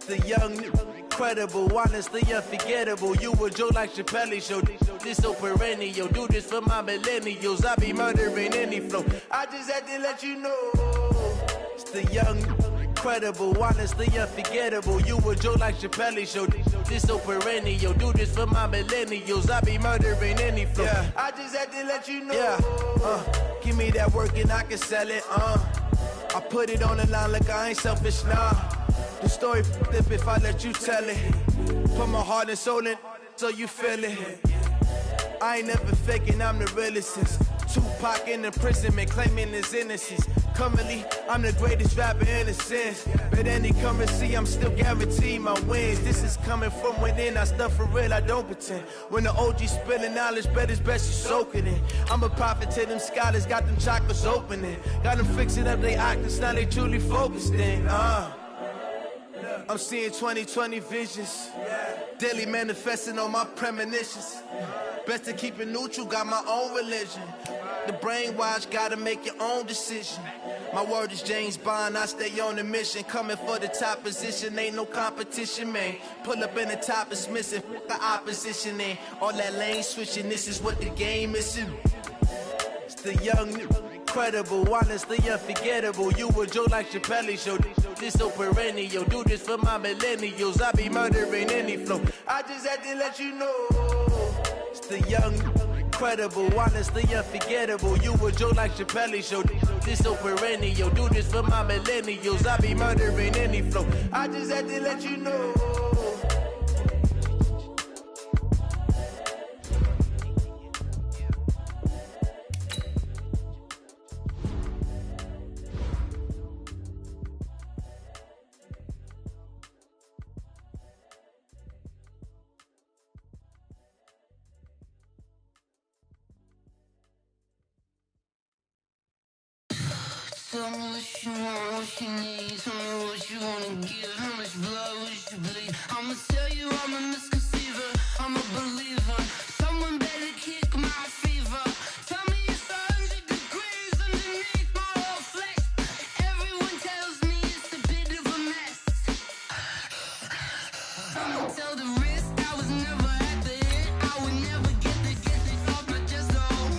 The young, incredible, honestly unforgettable. You a Joe like Chappelle show. This so perennial. Do this for my millennials. I be murdering any flow. I just had to let you know. It's the young, incredible, honestly unforgettable. You a Joe like Chappelle show. This so perennial. Do this for my millennials. I be murdering any flow. Yeah. I just had to let you know. Yeah. Give me that work and I can sell it. I put it on the line like I ain't selfish, nah. The story flip if I let you tell it. Put my heart and soul in so you feel it. I ain't never faking, I'm the realest since Tupac in imprisonment, claiming his innocence. Currently, I'm the greatest rapper in a sense. But any currency, I'm still guaranteed my wins. This is coming from within, I stuff for real, I don't pretend. When the OG spilling knowledge, bet it's best you soak it in. I'm a prophet to them scholars, got them chakras opening. Got them fixing up they octaves, now they truly focused in. I'm seeing 2020 visions. Daily manifesting on my premonitions. Best to keep it neutral, got my own religion. The brainwash, gotta make your own decision. My word is James Bond, I stay on the mission. Coming for the top position, ain't no competition, man. Pull up in the top, it's missing, the opposition in. All that lane switching, this is what the game is. It's the young, incredible, honestly unforgettable. You a Joe like Chappelle show. This so perennial. Do this for my millennials. I be murdering any flow. I just had to let you know. It's the young, incredible, honestly unforgettable. You a Joe like Chappelle show. This so perennial. Do this for my millennials. I be murdering any flow. I just had to let you know. Tell me what you want, what you need. Tell me what you wanna give. How much blood would you bleed? I'ma tell you I'm a misconceiver. I'm a believer. Someone better kick my fever. Tell me it's 100 degrees underneath my whole flesh. Everyone tells me it's a bit of a mess. Someone tell the risk I was never at the end. I would never get it off my chest. Oh,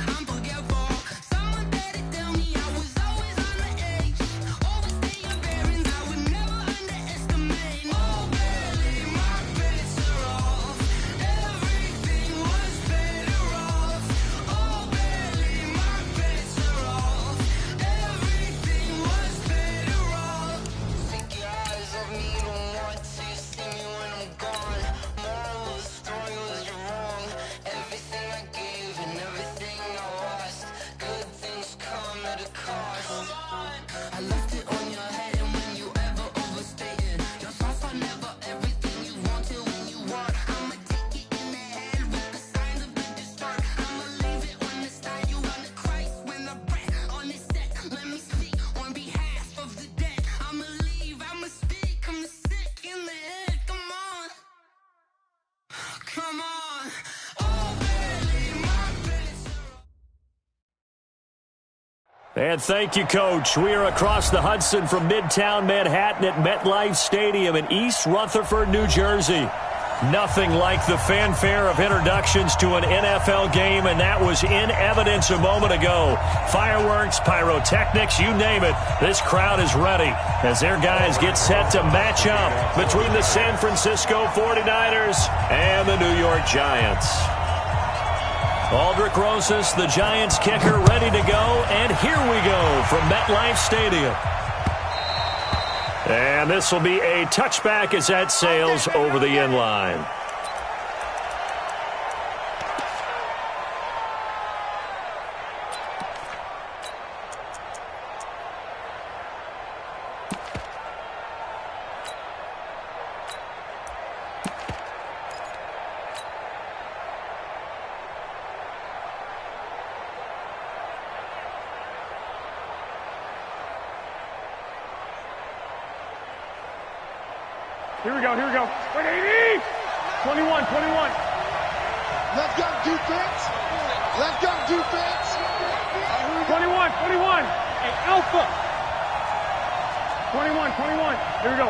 I'm forgetful. Someone better tell me I was always on the edge. Overstay your bearings, I would never underestimate. Oh, barely, my bets are off. Everything was better off. Oh, barely, my bets are off. Everything was better off. Take your eyes off me, don't want to see me when I'm gone. Moral of the story was you're wrong. Everything I gave and everything I lost. Good things come at a cost. I left it on your head, and when you ever overstay it, your thoughts are never everything you wanted when you want. I'ma take it in the head with the signs of the distort. I'ma leave it on the side. You want to Christ when I breath on this set. Let me speak on behalf of the dead. I'ma leave, I'ma speak. I'm the sick in the head. Come on, come on. Oh, barely, my bets are off. And thank you, Coach. We are across the Hudson from Midtown Manhattan at MetLife Stadium in East Rutherford, New Jersey. Nothing like the fanfare of introductions to an NFL game, and that was in evidence a moment ago. Fireworks, pyrotechnics, you name it. This crowd is ready as their guys get set to match up between the San Francisco 49ers and the New York Giants. Aldrich Rosas, the Giants kicker, ready to go, and here we go from MetLife Stadium. And this will be a touchback as that sails over the end line. Here we go, here we go. 180! 21, 21. Left gun defense. Left gun defense. 21, 21. Hey, Alpha. 21, 21. Here we go.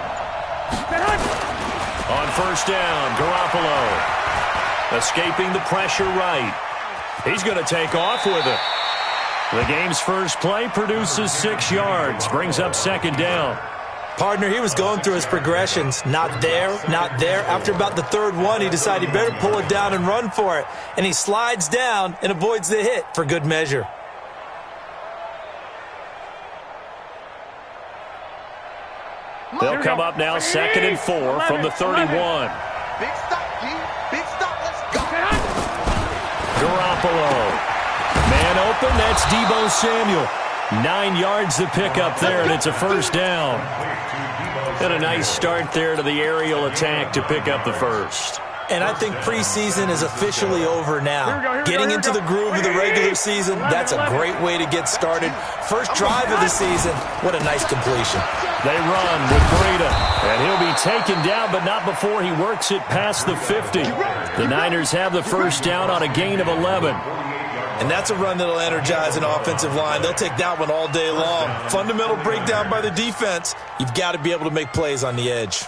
On first down, Garoppolo escaping the pressure right. He's going to take off with it. The game's first play produces 6 yards, brings up second down. Partner, he was going through his progressions. Not there, not there. After about the third one, he decided he better pull it down and run for it. And he slides down and avoids the hit for good measure. They'll come up now 2nd and 4 from the 31. Big stop, D. Big stop. Let's go. Garoppolo. Man open, that's Deebo Samuel. 9 yards to pick up there, and it's a first down. And a nice start there to the aerial attack to pick up the first. And I think preseason is officially over now. Getting into the groove of the regular season, that's a great way to get started. First drive of the season, what a nice completion. They run with Breida, and he'll be taken down, but not before he works it past the 50. The Niners have the first down on a gain of 11. And that's a run that'll energize an offensive line. They'll take that one all day long. Fundamental breakdown by the defense. You've got to be able to make plays on the edge.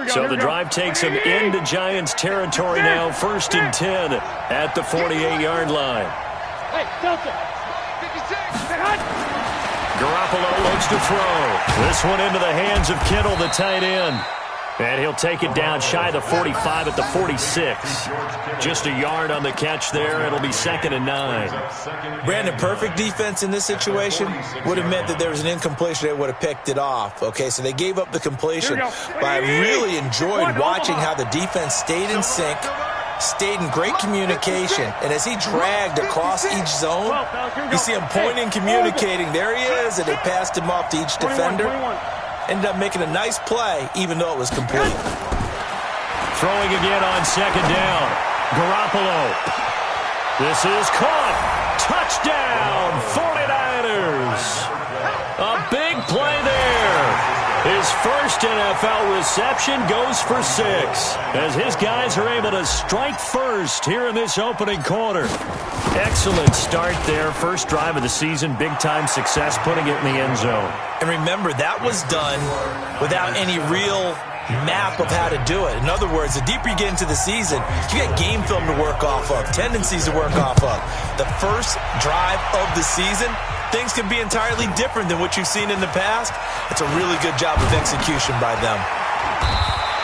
So the drive takes him into Giants territory now, 1st and 10 at the 48-yard line. Hey, Delta. 56. Garoppolo looks to throw. This one into the hands of Kittle, the tight end. And he'll take it down shy of the 45 at the 46. Just a yard on the catch there. It'll be 2nd and 9. Brandon, perfect defense in this situation would have meant that there was an incompletion. They would have picked it off. Okay, so they gave up the completion. But I really enjoyed watching how the defense stayed in sync, stayed in great communication. And as he dragged across each zone, you see him pointing, communicating. There he is, and they passed him off to each defender. Ended up making a nice play, even though it was complete. Throwing again on 2nd down. Garoppolo. This is caught. Touchdown, 49ers. A big play there. His first NFL reception goes for 6, as his guys are able to strike first here in this opening quarter. Excellent start there. First drive of the season. Big-time success, putting it in the end zone. And remember, that was done without any real map of how to do it. In other words, the deeper you get into the season, you get game film to work off of, tendencies to work off of. The first drive of the season, things can be entirely different than what you've seen in the past. It's a really good job of execution by them.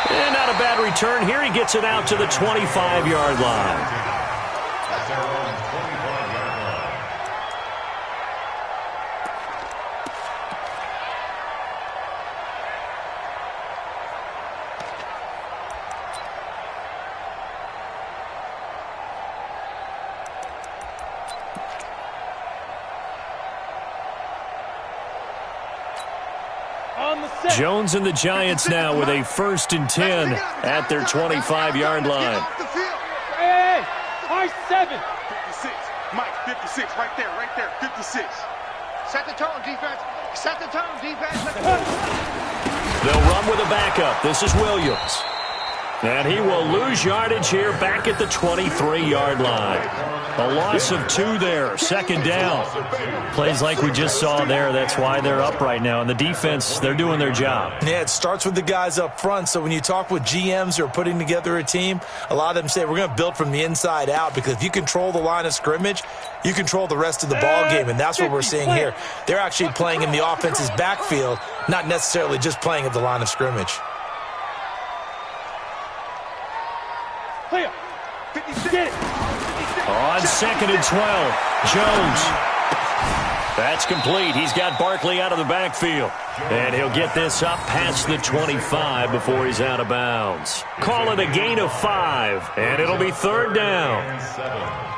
And not a bad return here. He gets it out to the 25-yard line. Jones and the Giants now with a 1st and 10 at their 25-yard line. Hey, R7. 56. Mike, 56. Right there, 56. Set the tone, defense. Set the tone, defense. They'll run with a backup. This is Williams. And he will lose yardage here back at the 23-yard line. A loss of 2 there, 2nd down. Plays like we just saw there. That's why they're up right now. And the defense, they're doing their job. Yeah, it starts with the guys up front. So when you talk with GMs who are putting together a team, a lot of them say we're going to build from the inside out, because if you control the line of scrimmage, you control the rest of the ball game. And that's what we're seeing here. They're actually playing in the offense's backfield, not necessarily just playing at the line of scrimmage. On 2nd and 12, Jones. That's complete. He's got Barkley out of the backfield. And he'll get this up past the 25 before he's out of bounds. Call it a gain of 5, and it'll be 3rd down. Set up.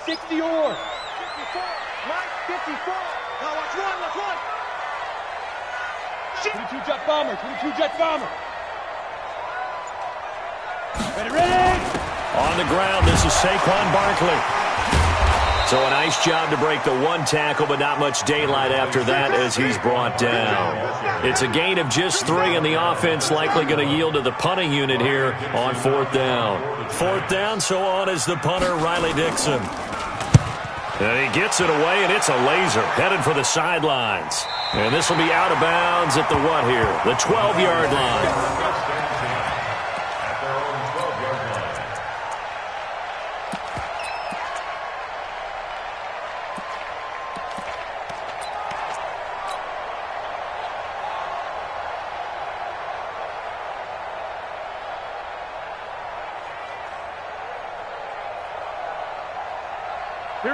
60 or. 54. Mike, 54. Now watch one. 22 jet bomber. 22 jet bomber. Ready. On the ground, this is Saquon Barkley. So a nice job to break the one tackle, but not much daylight after that as he's brought down. It's a gain of just 3, and the offense likely going to yield to the punting unit here on 4th down. 4th down, so on is the punter, Riley Dixon. And he gets it away, and it's a laser headed for the sidelines. And this will be out of bounds at the what here? The 12-yard line.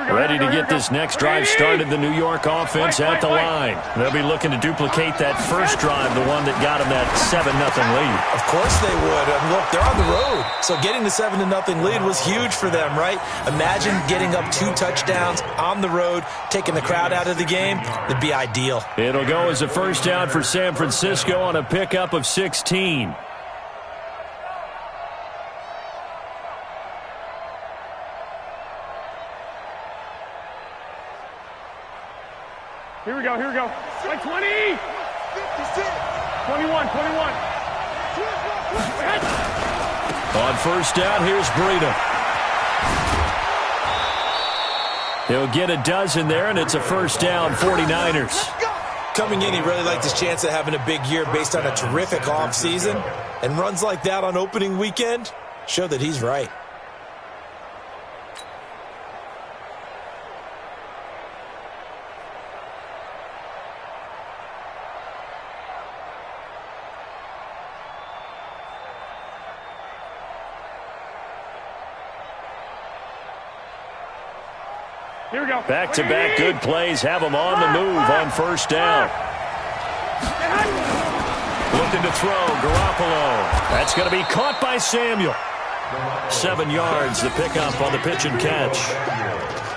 Ready to get this next drive started, the New York offense at the line. They'll be looking to duplicate that first drive, the one that got them that 7-0 lead. Of course they would. Look, they're on the road, so getting the 7-0 lead was huge for them, right? Imagine getting up 2 touchdowns on the road, taking the crowd out of the game. It'd be ideal. It'll go as a first down for San Francisco on a pickup of 16. Here we go, here we go. Like 20! 21, 21. On first down, here's Breida. He'll get a dozen there, and it's a first down, 49ers. Coming in, he really liked his chance of having a big year based on a terrific offseason. And runs like that on opening weekend show that he's right. Here we go. Back-to-back good plays have them on the move on first down. Looking to throw, Garoppolo. That's going to be caught by Samuel. 7 yards, the pickup on the pitch and catch.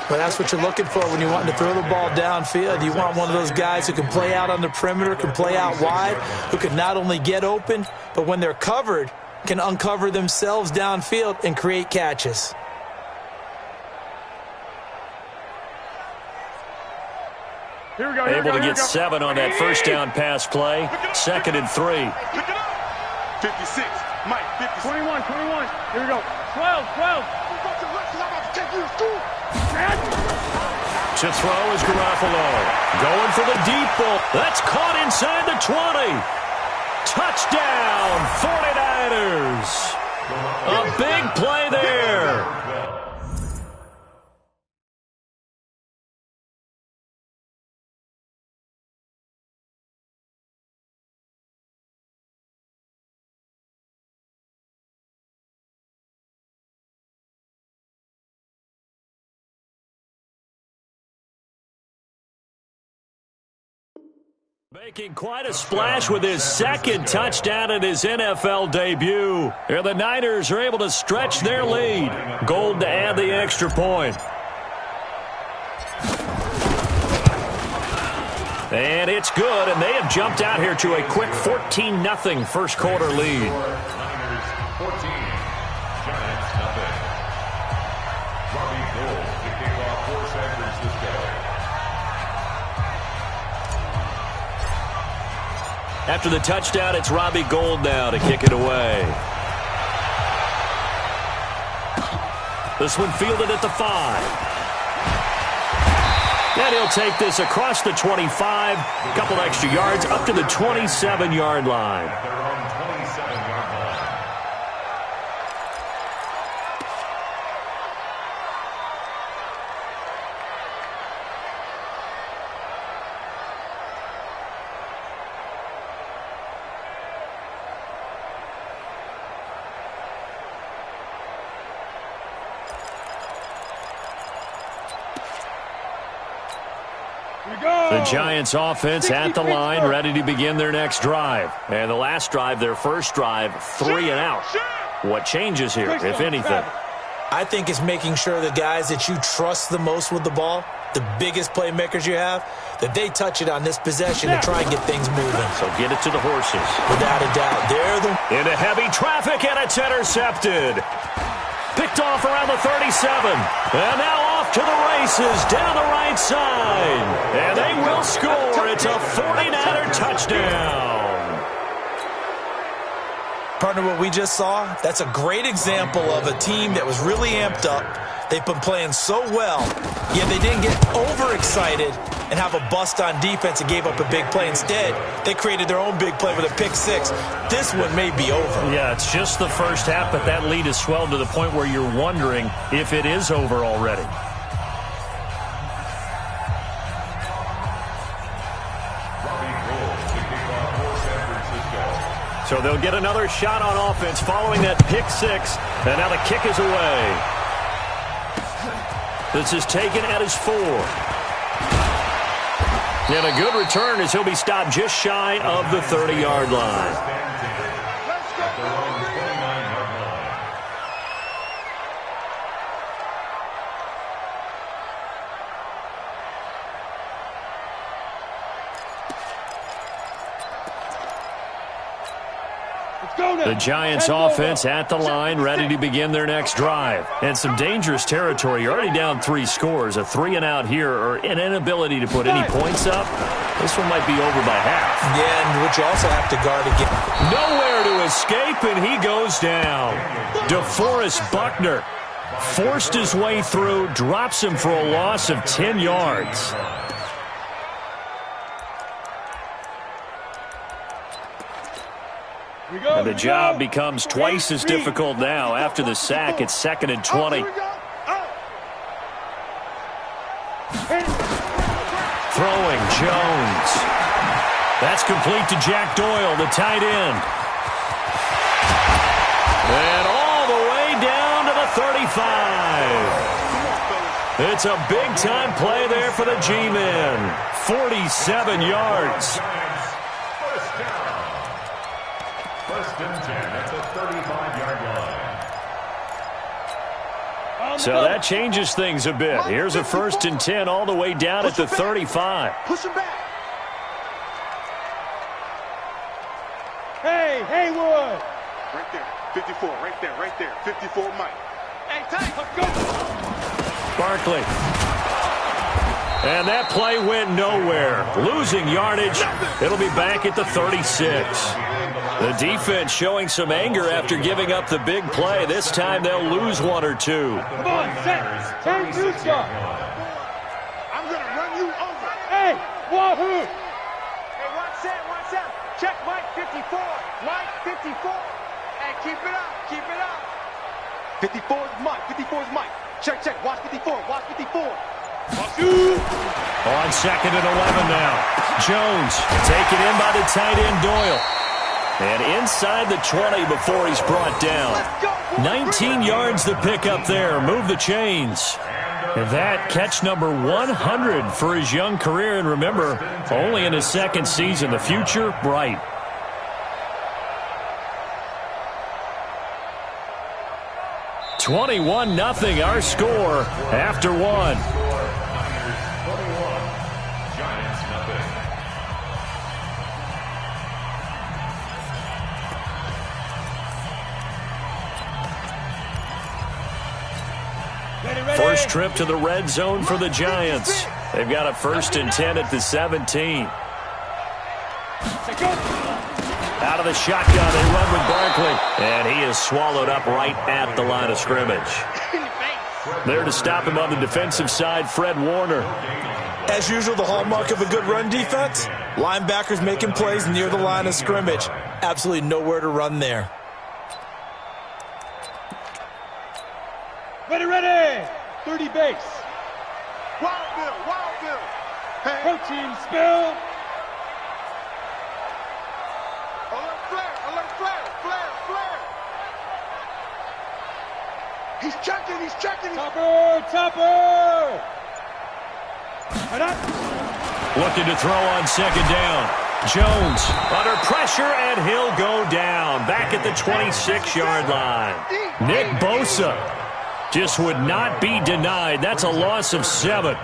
Well, that's what you're looking for when you're wanting to throw the ball downfield. You want one of those guys who can play out on the perimeter, can play out wide, who can not only get open, but when they're covered, can uncover themselves downfield and create catches. Able to get 7 on that first down pass play. 2nd and 3. 56. Mike, 56. 21. Here we go. 12. To throw is Garoppolo. Going for the deep ball. That's caught inside the 20. Touchdown, 49ers. A big play there. Making quite a splash with his 2nd touchdown in his NFL debut. And the Niners are able to stretch their lead. Gold to add the extra point. And it's good, and they have jumped out here to a quick 14-0 first quarter lead. Niners 14, Giants nothing. Robbie Gould to kick off for San Francisco. After the touchdown, it's Robbie Gould now to kick it away. This one fielded at the 5. And he'll take this across the 25, a couple extra yards, up to the 27-yard line. Their own 27-yard line. The Giants offense at the line, ready to begin their next drive. And the last drive, their first drive, 3 and out. What changes here, if anything? I think it's making sure the guys that you trust the most with the ball, the biggest playmakers you have, that they touch it on this possession to try and get things moving. So get it to the horses. Without a doubt. They're the... Into heavy traffic, and it's intercepted. Picked off around the 37. And now off to the races down the right side. And they will score. It's a 49er touchdown. Partner, what we just saw, that's a great example of a team that was really amped up. They've been playing so well, yet they didn't get overexcited and have a bust on defense and gave up a big play. Instead, they created their own big play with a pick six. This one may be over. Yeah, it's just the first half, but that lead has swelled to the point where you're wondering if it is over already. So they'll get another shot on offense following that pick six, and now the kick is away. This is taken at his 4. And a good return as he'll be stopped just shy of the 30-yard line. The Giants offense at the line, ready to begin their next drive. And some dangerous territory. You're already down 3 scores. A 3-and-out here, or an inability to put any points up. This one might be over by half. Yeah, and what you also have to guard again. Nowhere to escape, and he goes down. DeForest Buckner forced his way through, drops him for a loss of 10 yards. And the job becomes twice as difficult now after the sack. It's 2nd and 20. Throwing Jones. That's complete to Jack Doyle, the tight end. And all the way down to the 35. It's a big-time play there for the G-men. 47 yards. So that changes things a bit. Here's a 1st and 10 all the way down at the 35. Push him back. Hey, Haywood. Right there. 54. Right there. 54, Mike. Hey, tight. Let's go. Barkley. And that play went nowhere. Losing yardage. It'll be back at the 36. The defense showing some anger after giving up the big play. This time they'll lose 1 or 2. Come on, set. Turn to shot. I'm going to run you over. Hey, wahoo. Hey, one set. Check Mike 54. Mike 54. Hey, keep it up. 54 is Mike. Check. Watch 54. On 2nd and 11 now. Jones taken in by the tight end Doyle. And inside the 20 before he's brought down. 19 yards the pick up there. Move the chains. And that catch number 100 for his young career. And remember, only in his 2nd season. The future, bright. $21-0 our score after 1. First trip to the red zone for the Giants. They've got a 1st and 10 at the 17. Out of the shotgun, they run with Barkley. And he is swallowed up right at the line of scrimmage. There to stop him on the defensive side, Fred Warner. As usual, the hallmark of a good run defense, linebackers making plays near the line of scrimmage. Absolutely nowhere to run there. Ready. 30 base. Wild Bill. Hey. Protein spill. Alert flare. He's checking. Topper. Right up. Looking to throw on 2nd down. Jones under pressure, and he'll go down. Back at the 26-yard line. Nick Bosa just would not be denied. That's a loss of 7.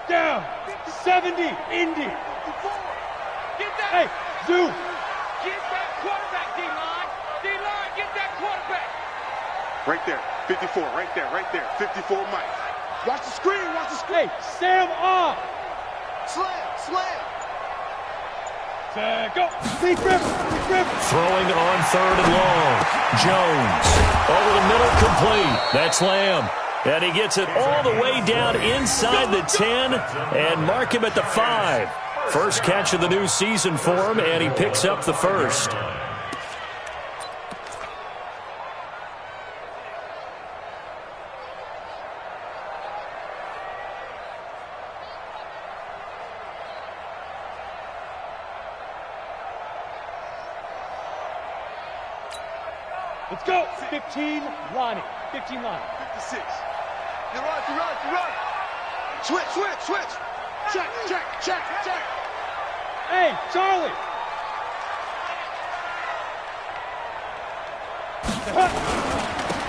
Down. 70. Indy. Hey, Zoo. Get that quarterback, D-line. D-line, get that quarterback. Right there. 54. Right there. Right there. 54 Mike. Watch the screen. Watch the screen. Hey, Sam off. Slam. Slam. Go. Deep rip. Throwing on 3rd and long. Jones over the middle, complete. That's Lamb. And he gets it all the way down inside the 10 and mark him at the 5. First catch of the new season for him, and he picks up the first. Let's go. 15, Lonnie. 15, Lonnie. 56. You run. Switch. Check. Hey, Charlie.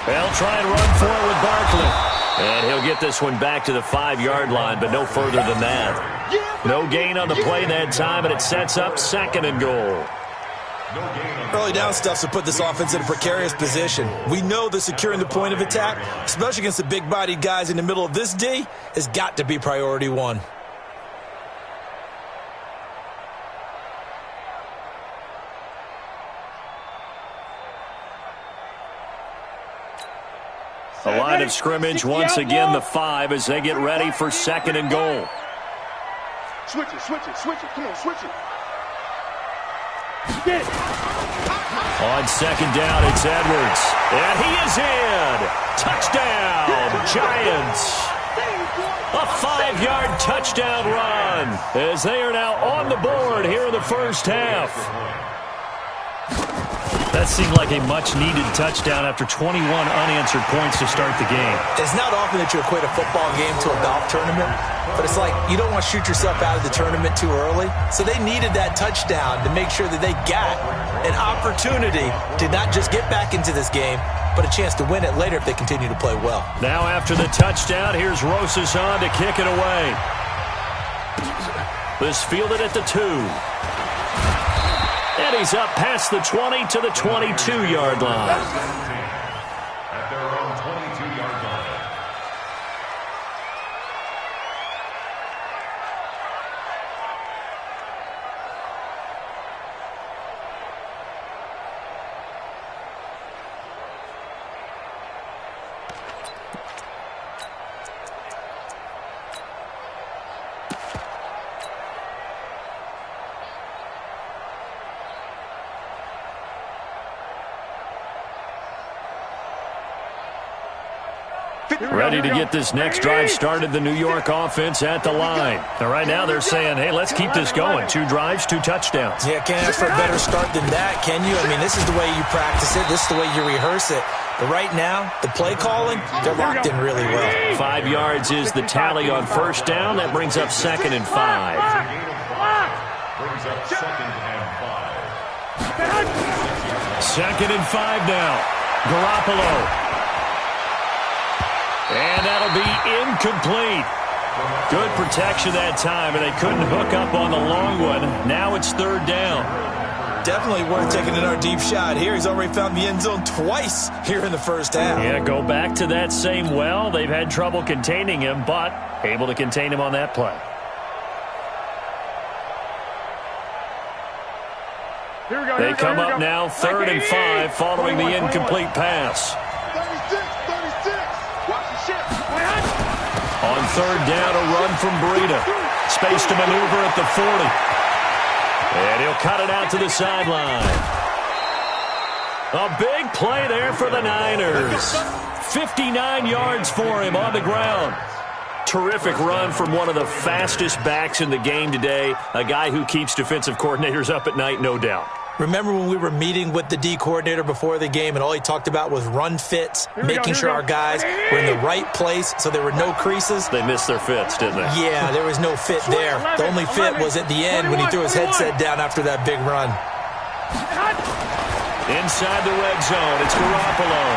They'll try and run for it with Barkley. And he'll get this one back to the 5-yard line, but no further than that. No gain on the play that time, and it sets up 2nd and goal. Early down stuff to put this offense in a precarious position. We know that securing the point of attack, especially against the big-bodied guys in the middle of this D, has got to be priority 1. The line of scrimmage once again the 5 as they get ready for 2nd and goal. Switch it. Come on, switch it. On 2nd down, it's Edwards. And he is in. Touchdown, Giants. A 5-yard touchdown run as they are now on the board here in the first half. That seemed like a much-needed touchdown after 21 unanswered points to start the game. It's not often that you equate a football game to a golf tournament, but it's like you don't want to shoot yourself out of the tournament too early. So they needed that touchdown to make sure that they got an opportunity to not just get back into this game, but a chance to win it later if they continue to play well. Now after the touchdown, here's Rosas on to kick it away. This fielded at the 2. And he's up past the 20 to the 22-yard line. At their own 22-yard line. Ready to get this next drive started, the New York offense at the line. Now, right now they're saying, hey, let's keep this going. 2 drives, 2 touchdowns. Yeah, can't ask for a better start than that, can you? I mean, this is the way you practice it. This is the way you rehearse it. But right now, the play calling, they're locked in really well. 5 yards is the tally on first down. That brings up 2nd and 5. Brings up 2nd and 5. 2nd and 5 now. Garoppolo. And that'll be incomplete. Good protection that time, and they couldn't hook up on the long one. Now it's 3rd down. Definitely worth taking another deep shot here. He's already found the end zone twice here in the first half. Yeah, go back to that same well. They've had trouble containing him, but able to contain him on that play. They come up now 3rd and 5 following the incomplete pass. 36. Watch the shift. On 3rd down, a run from Breida. Space to maneuver at the 40. And he'll cut it out to the sideline. A big play there for the Niners. 59 yards for him on the ground. Terrific run from one of the fastest backs in the game today. A guy who keeps defensive coordinators up at night, no doubt. Remember when we were meeting with the D coordinator before the game and all he talked about was run fits, making sure our guys were in the right place so there were no creases? They missed their fits, didn't they? Yeah, there was no fit there. The only fit was at the end when he threw his headset down after that big run. Inside the red zone, it's Garoppolo.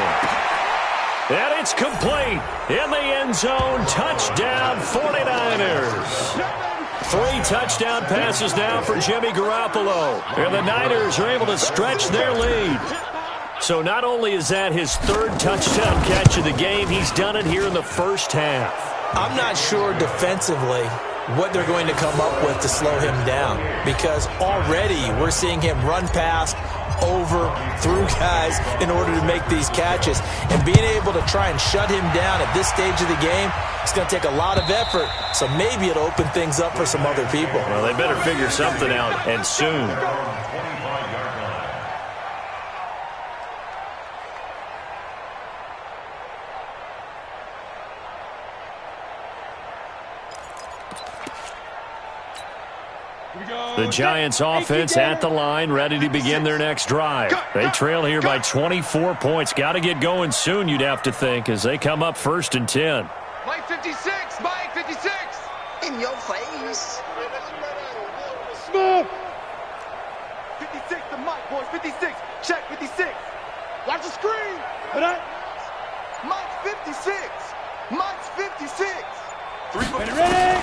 And it's complete. In the end zone, touchdown 49ers. 3 touchdown passes now for Jimmy Garoppolo. And the Niners are able to stretch their lead. So not only is that his third touchdown catch of the game, he's done it here in the first half. I'm not sure defensively what they're going to come up with to slow him down, because already we're seeing him run past, over, through guys in order to make these catches. And being able to try and shut him down at this stage of the game, it's going to take a lot of effort, so maybe it'll open things up for some other people. Well, they better figure something out, and soon. The Giants offense at the line, ready to begin their next drive. They trail here by 24 points. Got to get going soon, you'd have to think, as they come up 1st and 10. Mike 56, Mike 56. In your face. Smooth. 56 to Mike, boys, 56. Check, 56. Watch the screen. Mike's 56. Mike's 56. Ready?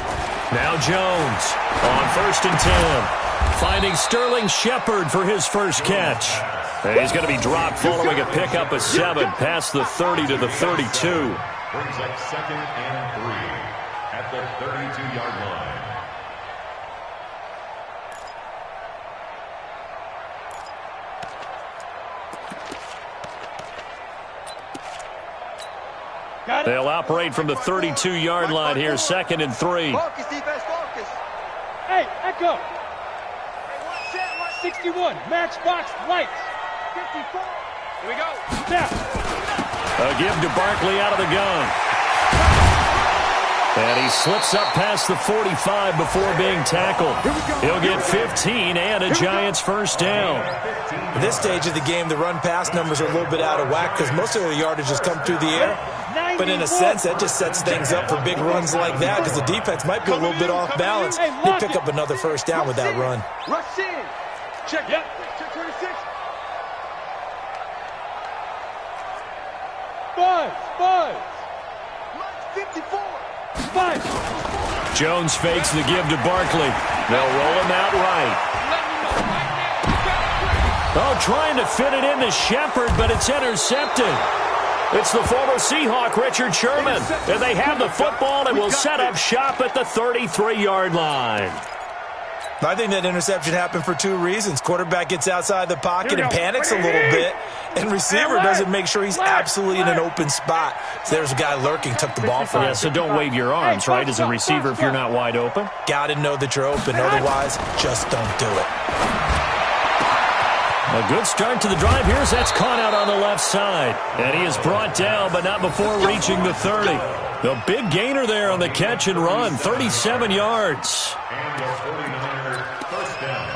Now Jones on 1st and 10. Finding Sterling Shepard for his first catch. And he's going to be dropped following a pickup of 7 past the 30 to the 32. Brings up 2nd and 3 at the 32-yard line. They'll operate from the 32-yard line here, 2nd and 3. Focus, defense, focus. Hey, Echo. 61, matchbox lights. 54. Here we go. Snap. A give to Barkley out of the gun. And he slips up past the 45 before being tackled. He'll get 15 and a Giants first down. At this stage of the game, the run-pass numbers are a little bit out of whack because most of the yardage has come through the air. But in a sense, that just sets things up for big runs like that because the defense might be a little bit off balance. They pick up another first down with that run. Rush in. Check. Yep. Check 26. Buzz. Mike's 54. Jones fakes the give to Barkley. They'll roll him out right. Oh, trying to fit it into Shepard, but it's intercepted. It's the former Seahawk, Richard Sherman. And they have the football and will set up shop at the 33-yard line. I think that interception happened for 2 reasons. Quarterback gets outside the pocket and panics a little bit, and receiver doesn't make sure he's absolutely in an open spot. So there's a guy lurking, took the ball from him. Yeah, so don't wave your arms, right, as a receiver if you're not wide open? Got to know that you're open. Otherwise, just don't do it. A good start to the drive here as that's caught out on the left side. And he is brought down, but not before reaching the 30. The big gainer there on the catch and run, 37 yards. And the 49er first down.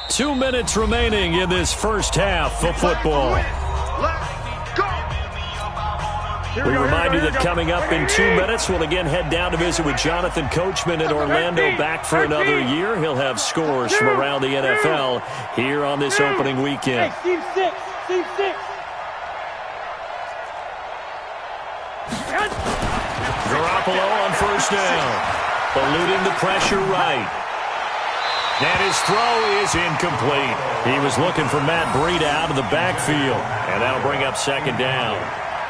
Two minutes remaining in this first half of football. We remind you that coming up in 2 minutes, we'll again head down to visit with Jonathan Coachman in Orlando, back for another year. He'll have scores from around the NFL here on this opening weekend. Hey, Steve 6. Garoppolo on first down. Eluding the pressure right. And his throw is incomplete. He was looking for Matt Breida out of the backfield. And that'll bring up 2nd down.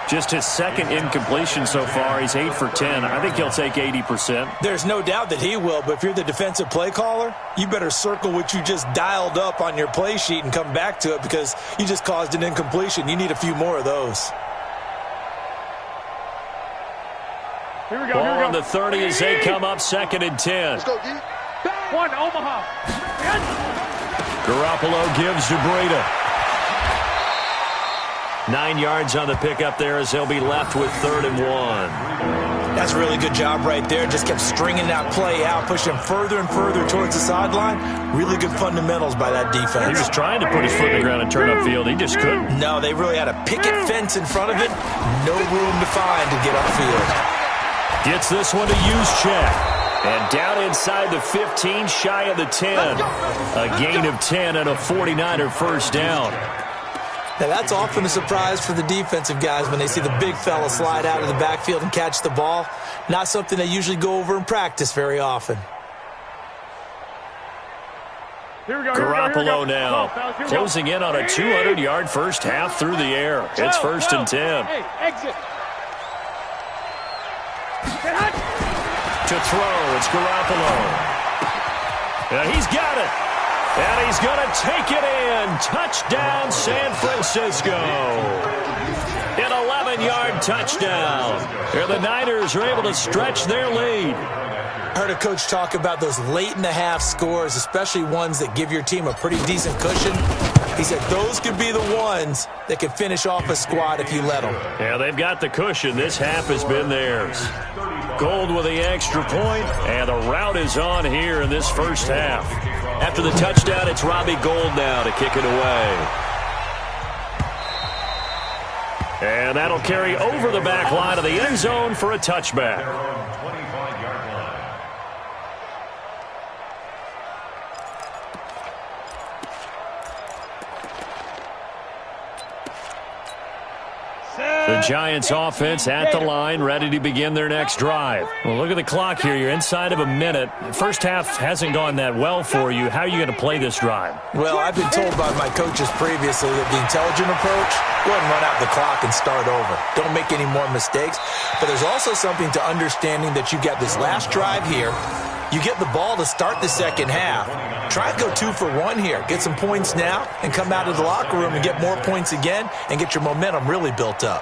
Just his 2nd incompletion so far. He's 8 for 10. I think he'll take 80%. There's no doubt that he will, but if you're the defensive play caller, you better circle what you just dialed up on your play sheet and come back to it because you just caused an incompletion. You need a few more of those. Here we go. Ball on the 30 as they come up 2nd and 10. Let's go, D. 1, Omaha. Garoppolo gives to Breida. 9 yards on the pickup there as they'll be left with 3rd and 1. That's a really good job right there. Just kept stringing that play out, pushing further and further towards the sideline. Really good fundamentals by that defense. He was trying to put his foot in the ground and turn upfield. He just couldn't. No, they really had a picket fence in front of it. No room to find to get upfield. Gets this one to Juszczyk. And down inside the 15, shy of the 10. A gain of 10 and a 49er first down. Now, that's often a surprise for the defensive guys when they see the big fella slide out of the backfield and catch the ball. Not something they usually go over in practice very often. Garoppolo now closing in on a 200-yard first half through the air. It's 1st and 10. Hey, exit. To throw, it's Garoppolo. And he's got it. And he's going to take it in. Touchdown, San Francisco. An 11-yard touchdown. Here the Niners are able to stretch their lead. I heard a coach talk about those late-in-the-half scores, especially ones that give your team a pretty decent cushion. He said those could be the ones that could finish off a squad if you let them. Yeah, they've got the cushion. This half has been theirs. Gold with the extra point, and the route is on here in this first half. After the touchdown, it's Robbie Gould now to kick it away. And that'll carry over the back line of the end zone for a touchback. The Giants offense at the line, ready to begin their next drive. Well, look at the clock here. You're inside of a minute. First half hasn't gone that well for you. How are you going to play this drive? Well, I've been told by my coaches previously that the intelligent approach, go ahead and run out the clock and start over. Don't make any more mistakes. But there's also something to understanding that you got this last drive here. You get the ball to start the second half. Try and go 2 for 1 here. Get some points now and come out of the locker room and get more points again and get your momentum really built up.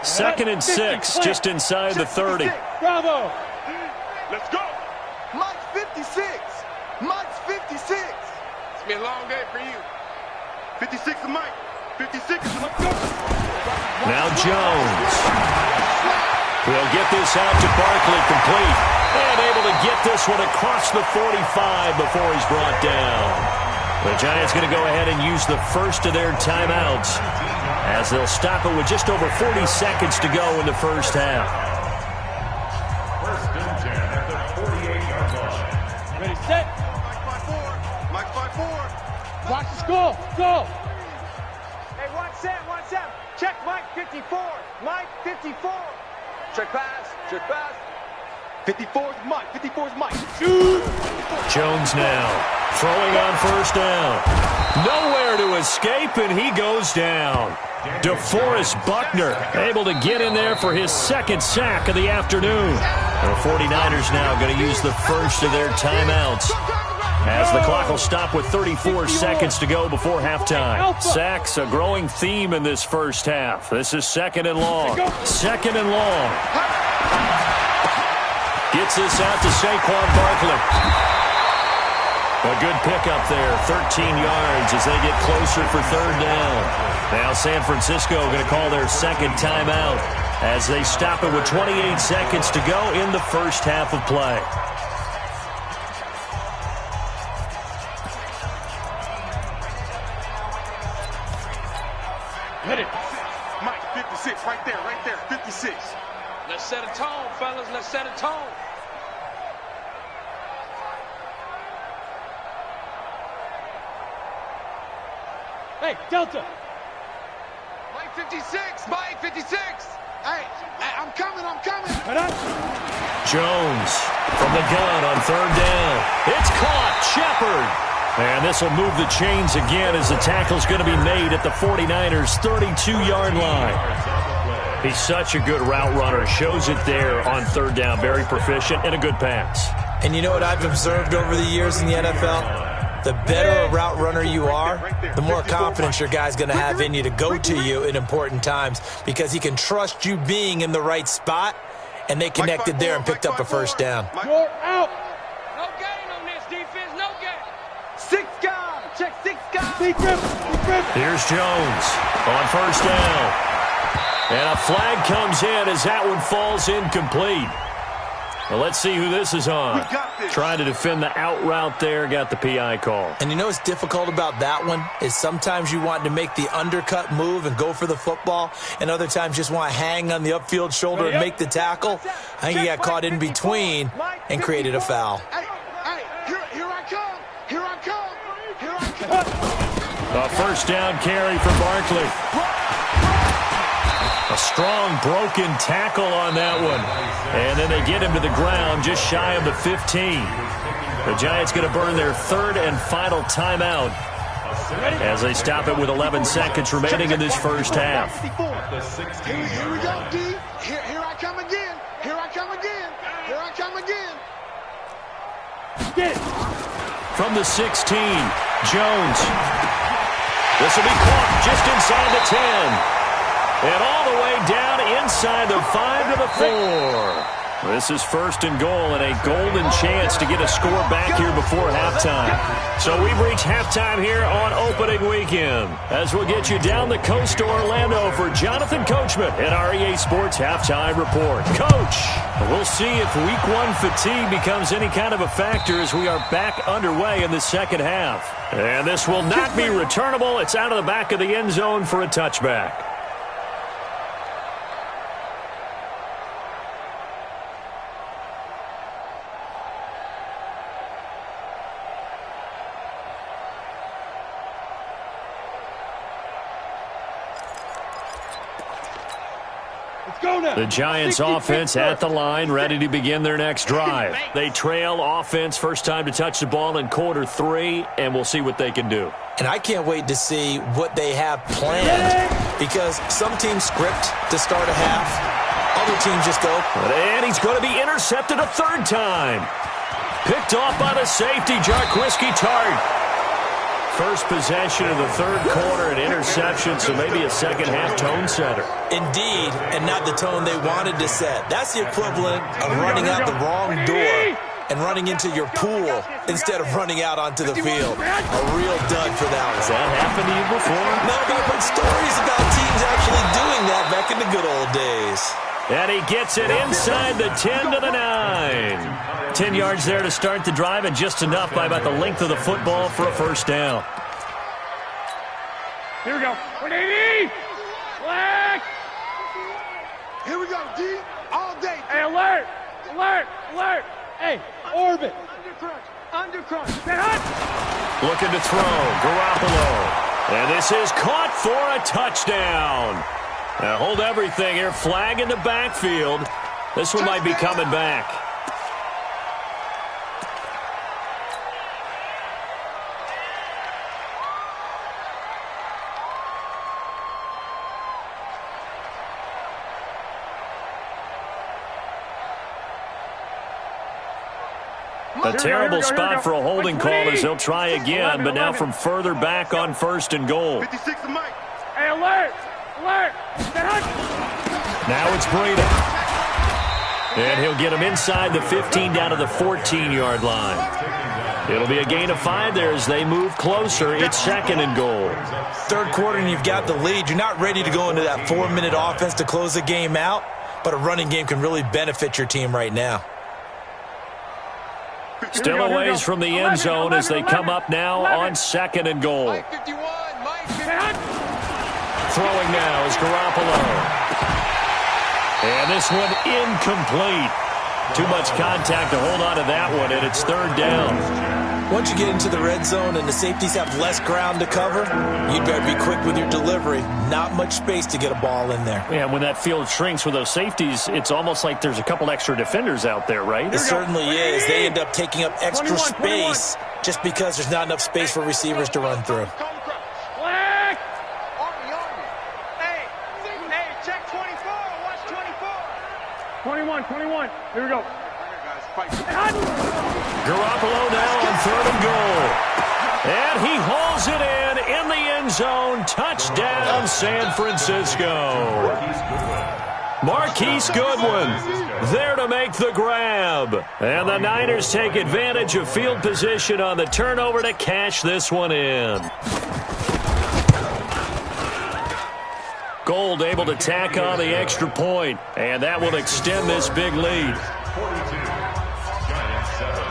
2nd and 6, just inside the 30. Bravo. Let's go. Mike's 56. Mike's 56. It's been a long day for you. 56 to Mike. 56 to Mike. Go. Now Jones will get this out to Barkley, complete. And able to get this one across the 45 before he's brought down. The Giants going to go ahead and use the first of their timeouts as they'll stop it with just over 40 seconds to go in the first half. 1st and 10 at the 48-yard line. Ready, set. Mike 5-4. Watch the score. Go. Hey, 1-7. Check Mike 54. Mike 54. Check pass. 54's Mike. 54's Mike. Jones now throwing on first down. Nowhere to escape, and he goes down. DeForest Buckner able to get in there for his 2nd sack of the afternoon. The 49ers now going to use the first of their timeouts as the clock will stop with 34 seconds to go before halftime. Sacks, a growing theme in this first half. This is 2nd and long. 2nd and long. Gets this out to Saquon Barkley. A good pickup there, 13 yards as they get closer for 3rd down. Now San Francisco going to call their 2nd timeout as they stop it with 28 seconds to go in the first half of play. Hit it. Mike 56, right there, 56. Let's set a tone, fellas. Let's set a tone. Hey, Delta. Mike 56. Mike 56. Hey, I'm coming. Right up. Jones from the gun on 3rd down. It's caught. Shepard. And this will move the chains again as the tackle's going to be made at the 49ers' 32-yard line. He's such a good route runner. Shows it there on 3rd down. Very proficient and a good pass. And you know what I've observed over the years in the NFL? The better a route runner you are, the more confidence your guy's going to have in you to go to you in important times because he can trust you being in the right spot, and they connected there and picked up a first down. You're out. No gain on this defense. No gain. 6 guys. Check 6 guys. Deep grip. Here's Jones on 1st down. And a flag comes in as that one falls incomplete. Well, let's see who this is on. Trying to defend the out route there, got the PI call. And you know what's difficult about that one is sometimes you want to make the undercut move and go for the football, and other times just want to hang on the upfield shoulder and make the tackle. I think he got caught in between and created a foul. Hey, here I come. A first down carry for Barkley. A strong broken tackle on that one. And then they get him to the ground just shy of the 15. The Giants going to burn their third and final timeout as they stop it with 11 seconds remaining in this first half. Here we go, D. Here I come again. Here I come again. Here I come again. Get it. From the 16, Jones. This will be caught just inside the 10. And all the way down inside the 5 to the 4. This is first and goal and a golden chance to get a score back here before halftime. So we've reached halftime here on opening weekend. As we'll get you down the coast to Orlando for Jonathan Coachman at our EA Sports Halftime Report. Coach, we'll see if week 1 fatigue becomes any kind of a factor as we are back underway in the second half. And this will not be returnable. It's out of the back of the end zone for a touchback. The Giants offense at the line, ready to begin their next drive. They trail offense, first time to touch the ball in quarter 3, and we'll see what they can do. And I can't wait to see what they have planned, because some teams script to start a half, other teams just go. And he's going to be intercepted a third time. Picked off by the safety, Jarquiski Tart. First possession of the third quarter, an interception, so maybe a second-half tone setter. Indeed, and not the tone they wanted to set. That's the equivalent of running out the wrong door and running into your pool instead of running out onto the field. A real dud for that one. Has that happened to you before? No, but I've heard stories about teams actually doing that back in the good old days. And he gets it inside the 10 to the 9. 10 yards there to start the drive, and just enough by about the length of the football for a first down. Here we go. 180. Black. Here we go, D. All day. Hey, alert. Alert. Alert. Hey, orbit. Undercrunch. Looking to throw. Garoppolo. And this is caught for a touchdown. Now hold everything here. Flag in the backfield. This one might be coming back. A terrible spot for a holding call as they'll try again, but now from further back on first and goal. 56 to Mike. Hey, alert. Alert. Now it's Brady. And he'll get him inside the 15 down to the 14-yard line. It'll be a gain of 5 there as they move closer. It's second and goal. Third quarter and you've got the lead. You're not ready to go into that 4-minute offense to close the game out, but a running game can really benefit your team right now. Still a ways from the end zone as they come up now on second and goal. Mike 51. Mike 51. Throwing now is Garoppolo. And this one incomplete. Too much contact to hold on to that one, and it's third down. Once you get into the red zone and the safeties have less ground to cover, you'd better be quick with your delivery. Not much space to get a ball in there. Yeah, when that field shrinks with those safeties, it's almost like there's a couple extra defenders out there, right? It certainly is. They end up taking up extra space just because there's not enough space for receivers to run through. Black. Hey, check 24. Watch 24. 21. Here we go. Garoppolo now on third and goal. And he hauls it in the end zone. Touchdown, San Francisco. Marquise Goodwin there to make the grab. And the Niners take advantage of field position on the turnover to cash this one in. Gold able to tack on the extra point, and that will extend this big lead. 42, Giants 7.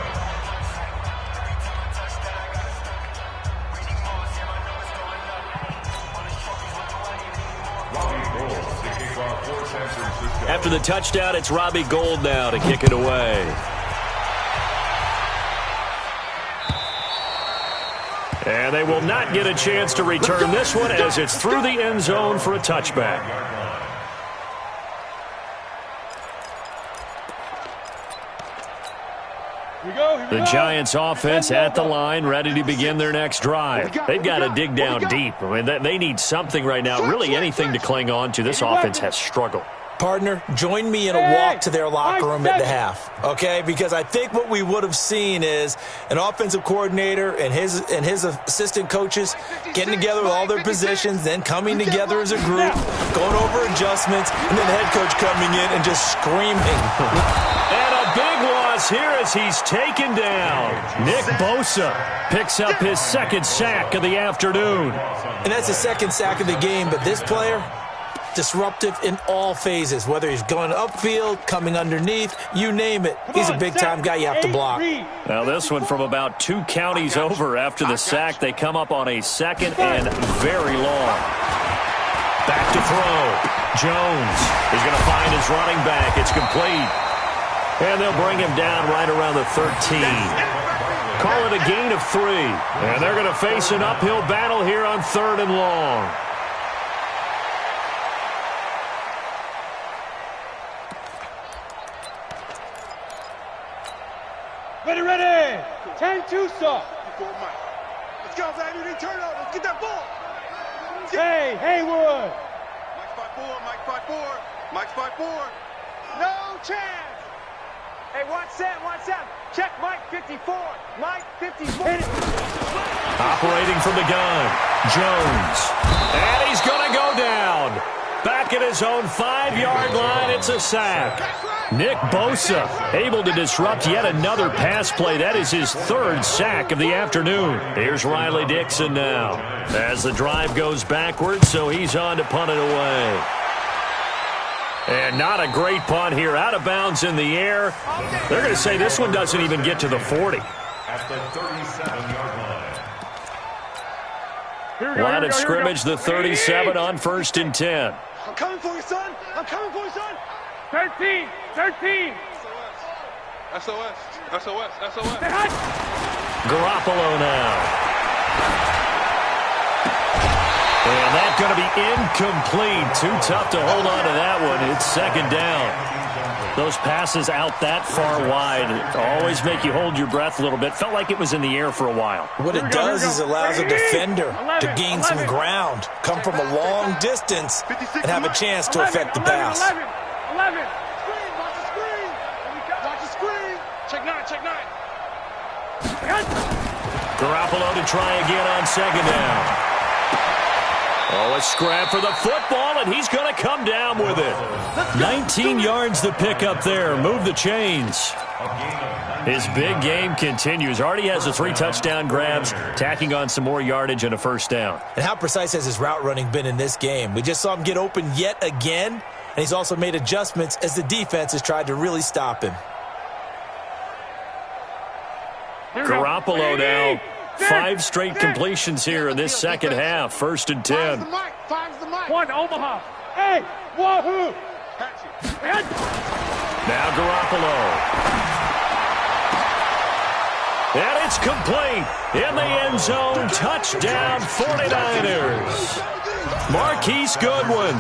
After the touchdown, it's Robbie Gould now to kick it away. And they will not get a chance to return this one as it's through the end zone for a touchback. The Giants offense at the line, ready to begin their next drive. They've got to dig down deep. I mean, they need something right now, really anything to cling on to. This offense has struggled. Partner, join me in a walk to their locker room at the half, okay? Because I think what we would have seen is an offensive coordinator and his assistant coaches getting together with all their positions, then coming together as a group, going over adjustments, and then the head coach coming in and just screaming. And a big loss here as he's taken down. Nick Bosa picks up his second sack of the afternoon. And that's the second sack of the game, but this player, disruptive in all phases, whether he's going upfield, coming underneath, you name it. He's a big-time guy you have to block. Now this one from about 2 counties over after the sack. They come up on a second and very long. Back to throw. Jones is going to find his running back. It's complete. And they'll bring him down right around the 13. Call it a gain of 3. And they're going to face an uphill battle here on 3rd and long. Ready. 10-2 stop. Let's go, baby. They turn over. Let's get that ball. Hey, Haywood. Mike 5-4. Mike 5-4. No chance. Hey, watch that. Check Mike 54. Mike 54. Operating from the gun, Jones. And he's going to go down. Back at his own 5-yard line, it's a sack. Nick Bosa able to disrupt yet another pass play. That is his 3rd sack of the afternoon. Here's Riley Dixon now as the drive goes backwards, so he's on to punt it away. And not a great punt here. Out of bounds in the air. They're going to say this one doesn't even get to the 40. At the 37-yard line. Line of scrimmage, the 37 on 1st and 10. I'm coming for you, son. 13. SOS. Garoppolo now. And that's going to be incomplete. Too tough to hold on to that one. It's 2nd down. Those passes out that far wide always make you hold your breath a little bit. Felt like it was in the air for a while. What it does is allows a defender to gain some ground, come from a long distance, and have a chance to affect the pass. 11. Watch the screen. Check 9. Garoppolo to try again on 2nd down. Oh, a scrap for the football, and he's going to come down with it. 19 yards to pick up there. Move the chains. His big game continues. Already has the 3 touchdown grabs, tacking on some more yardage and a 1st down. And how precise has his route running been in this game? We just saw him get open yet again, and he's also made adjustments as the defense has tried to really stop him. Garoppolo now. 5 straight completions here in this second half. 1st and 10. One, Omaha. Hey, wahoo. Now Garoppolo. And it's complete. In the end zone. Touchdown 49ers. Marquise Goodwin.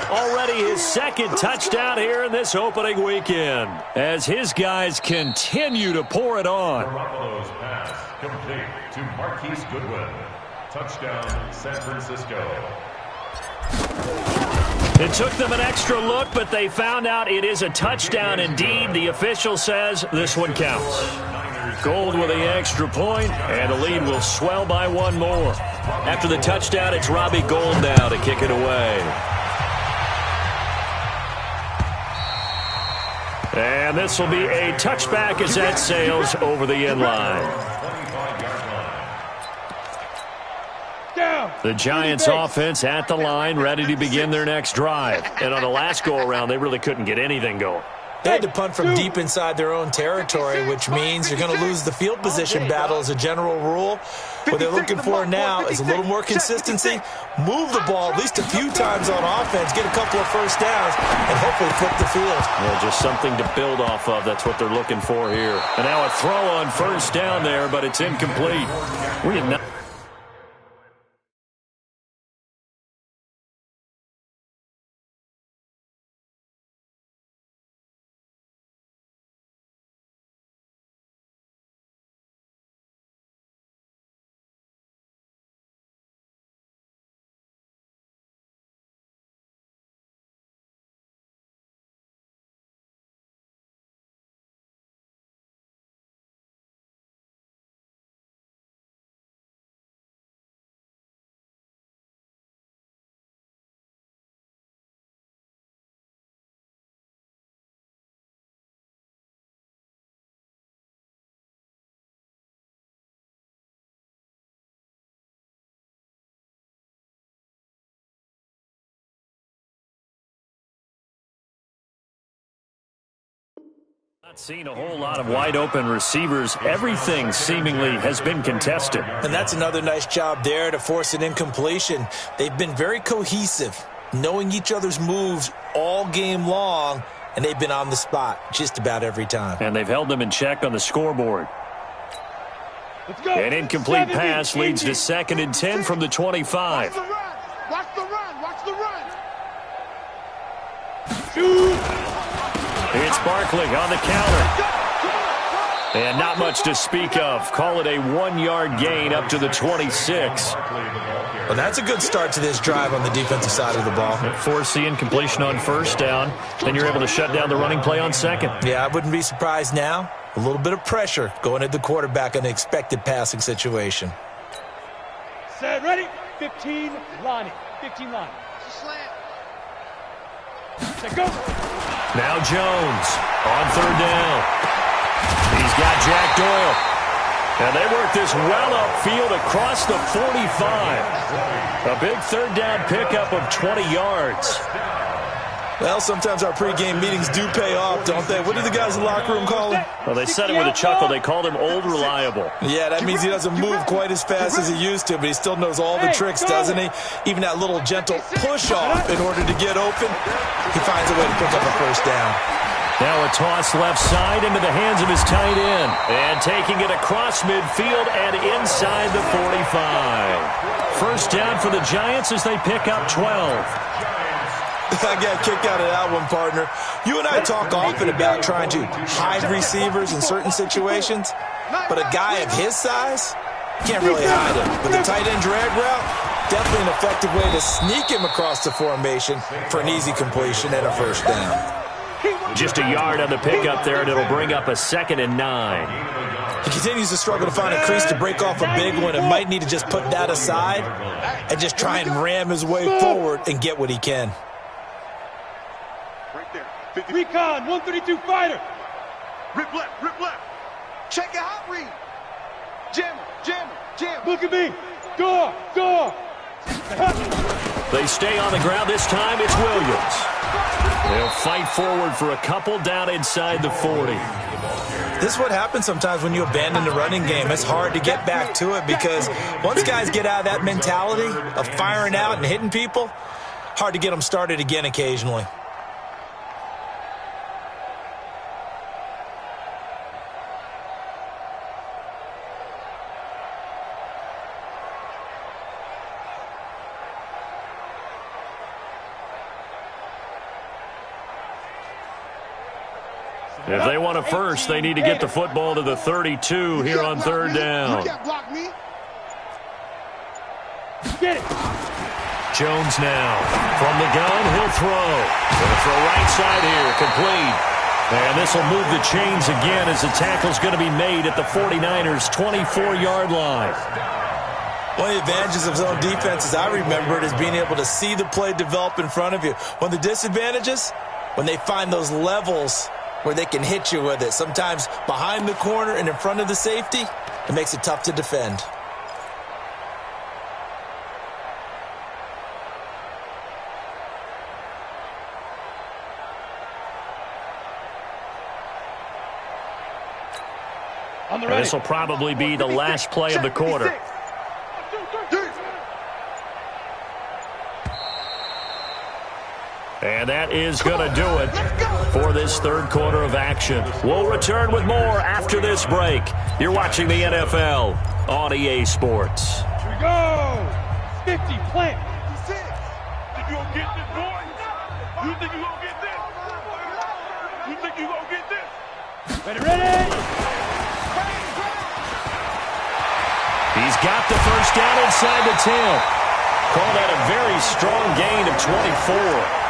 Already his 2nd touchdown here in this opening weekend. As his guys continue to pour it on. Garoppolo's pass complete to Marquise Goodwin. Touchdown, San Francisco. It took them an extra look, but they found out it is a touchdown indeed. The official says this one counts. Gold with the extra point, and the lead will swell by 1 more. After the touchdown, it's Robbie Gould now to kick it away. And this will be a touchback as that sails over the end line. The Giants offense at the line, ready to begin their next drive. And on the last go-around, they really couldn't get anything going. They had to punt from deep inside their own territory, which means you're going to lose the field position battle as a general rule. What they're looking for now is a little more consistency, move the ball at least a few times on offense, get a couple of 1st downs, and hopefully flip the field. Well, just something to build off of. That's what they're looking for here. And now a throw on 1st down there, but it's incomplete. We have not. Not seen a whole lot of wide open receivers. Everything seemingly has been contested. And that's another nice job there to force an incompletion. They've been very cohesive, knowing each other's moves all game long, and they've been on the spot just about every time. And they've held them in check on the scoreboard. An incomplete pass leads to 2nd and 10 from the 25. Watch the run. Watch the run. It's Barkley on the counter. And not much to speak of. Call it a 1-yard gain up to the 26. Well, that's a good start to this drive on the defensive side of the ball. Force the incompletion on 1st down. Then you're able to shut down the running play on 2nd. Yeah, I wouldn't be surprised now. A little bit of pressure going at the quarterback in an expected passing situation. Set, ready? 15, Lonnie. 15, Lonnie. Slant. Set, go. Now Jones on 3rd down. He's got Jack Doyle. And they work this well upfield across the 45. A big 3rd down pickup of 20 yards. Well, sometimes our pregame meetings do pay off, don't they? What do the guys in the locker room call him? Well, they said it with a chuckle. They called him Old Reliable. Yeah, that means he doesn't move quite as fast as he used to, but he still knows all the tricks, doesn't he? Even that little gentle push-off in order to get open, he finds a way to pick up a 1st down. Now a toss left side into the hands of his tight end. And taking it across midfield and inside the 45. 1st down for the Giants as they pick up 12. I got a kick out of that one, partner. You and I talk often about trying to hide receivers in certain situations, but a guy of his size, can't really hide him. But the tight end drag route, definitely an effective way to sneak him across the formation for an easy completion and a 1st down. Just a yard on the pickup there, and it'll bring up a 2nd and 9. He continues to struggle to find a crease to break off a big one and might need to just put that aside and just try and ram his way forward and get what he can. Recon, 132 fighter. Rip left. Check it out, read. Jam. Look at me. Door. They stay on the ground. This time it's Williams. They'll fight forward for a couple down inside the 40. This is what happens sometimes when you abandon the running game. It's hard to get back to it because once guys get out of that mentality of firing out and hitting people, hard to get them started again occasionally. If they want a 1st, they need to get the football to the 32 here on 3rd down. You can't block me. Get it. Jones now. From the gun, he'll throw. Gonna throw right side here, complete. And this will move the chains again as the tackle's going to be made at the 49ers' 24-yard line. One of the advantages of zone defense, as I remember it, is being able to see the play develop in front of you. One of the disadvantages, when they find those levels where they can hit you with it, sometimes behind the corner and in front of the safety, it makes it tough to defend. This will probably be the last play of the quarter. And that is going to do it for this 3rd quarter of action. We'll return with more after this break. You're watching the NFL on EA Sports. Here we go. 50, plant. Think you gonna get this, boy? You think you gonna get this? You think you gonna get this? Ready. He's got the 1st down inside the 10. Call that a very strong gain of 24.